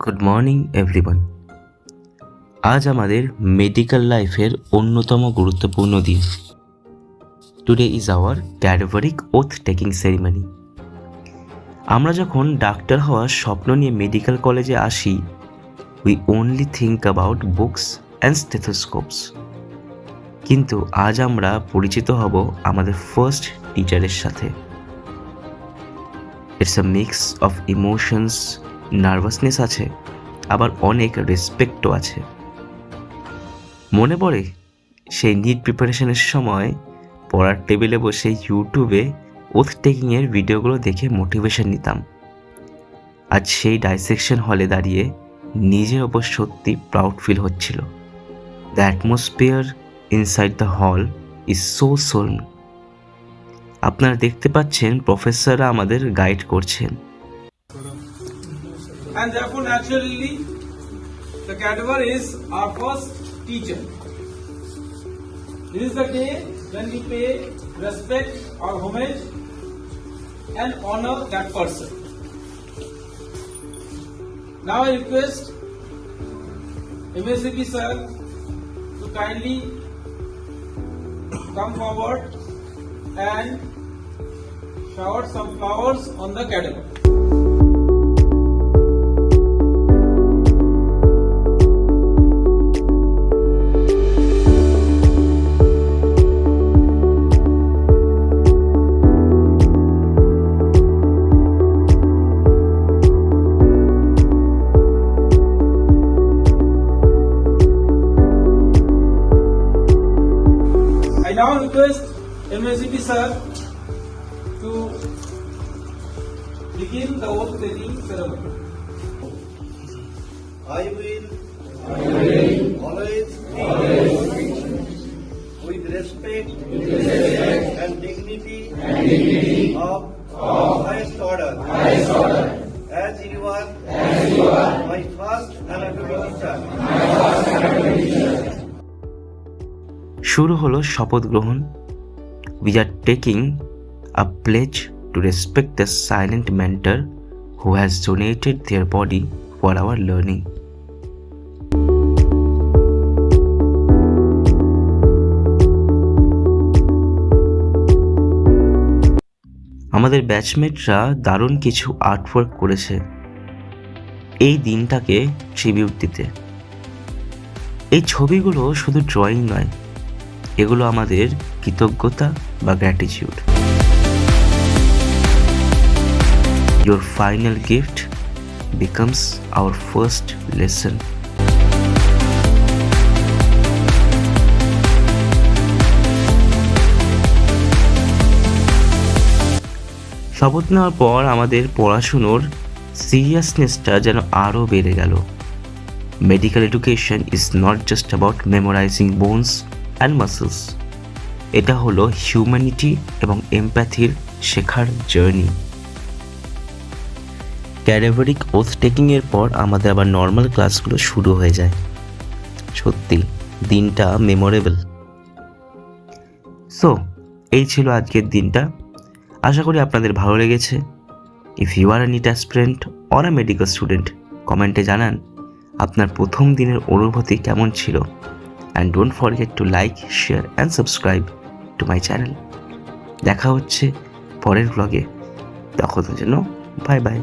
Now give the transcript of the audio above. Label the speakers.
Speaker 1: Good morning everyone. আজ আমাদের medical লাইফের অন্যতম গুরুত্বপূর্ণ দিন। Today is our cadaveric oath taking ceremony. আমরা যখন ডাক্তার হওয়ার স্বপ্ন নিয়ে মেডিকেল কলেজে আসি, we only think about books and stethoscopes. কিন্তু আজ আমরা পরিচিত হব আমাদের ফার্স্ট টিচারের সাথে। It's a mix of emotions, nervousness আছে, আবার অনেক রেসপেক্টও আছে। মনে পড়ে সেই নিট প্রিপারেশনের সময় পড়ার টেবিলে বসে ইউটিউবে ওথ টেকিংয়ের ভিডিওগুলো দেখে মোটিভেশন নিতাম। আজ সেই ডাইসেকশন হলে দাঁড়িয়ে নিজের ওপর সত্যি প্রাউড ফিল হচ্ছিল। The atmosphere inside the hall is so Solon. আপনারা দেখতে পাচ্ছেন প্রফেসররা আমাদের গাইড করছেন।
Speaker 2: And therefore, naturally, the cadaver is our first teacher. This is the day when we pay respect or homage and honor that person. Now I request MSCP sir to kindly come forward and shower some flowers on the cadaver. I now request MSCP sir to begin the oath taking ceremony.
Speaker 3: I will always with respect and dignity of highest order, as you are my first anatomy teacher.
Speaker 1: শুরু হলো শপথ গ্রহণ। We are taking a pledge to respect the silent mentor who has donated their body for our learning. আমাদের ব্যাচমেটরা দারুণ কিছু artwork করেছে এই দিনটাকে ট্রিবিউট দিতে। এই ছবিগুলো শুধু ড্রয়িং নয়, এগুলো আমাদের কৃতজ্ঞতা বা gratitude. Your final gift becomes our first lesson. শপথ নেওয়ার পর আমাদের পড়াশুনোর সিরিয়াসনেসটা যেন আরও বেড়ে গেল। Medical education is not just about memorising bones and muscles. এটা হলো হিউম্যানিটি এবং এমপ্যাথির শেখার জার্নি। ক্যাডাভারিক ওথ টেকিংয়ের পর আমাদের আবার নর্মাল ক্লাসগুলো শুরু হয়ে যায়। সত্যি দিনটা মেমোরেবল। সো এই ছিল আজকের দিনটা। আশা করি আপনাদের ভালো লেগেছে। If you are a NEET aspirant or a medical student, কমেন্টে জানান আপনার প্রথম দিনের অনুভূতি কেমন ছিল। And don't forget to like, share and subscribe to my channel. দেখা হচ্ছে পরের ব্লগে। তখন জন্য বাই বাই।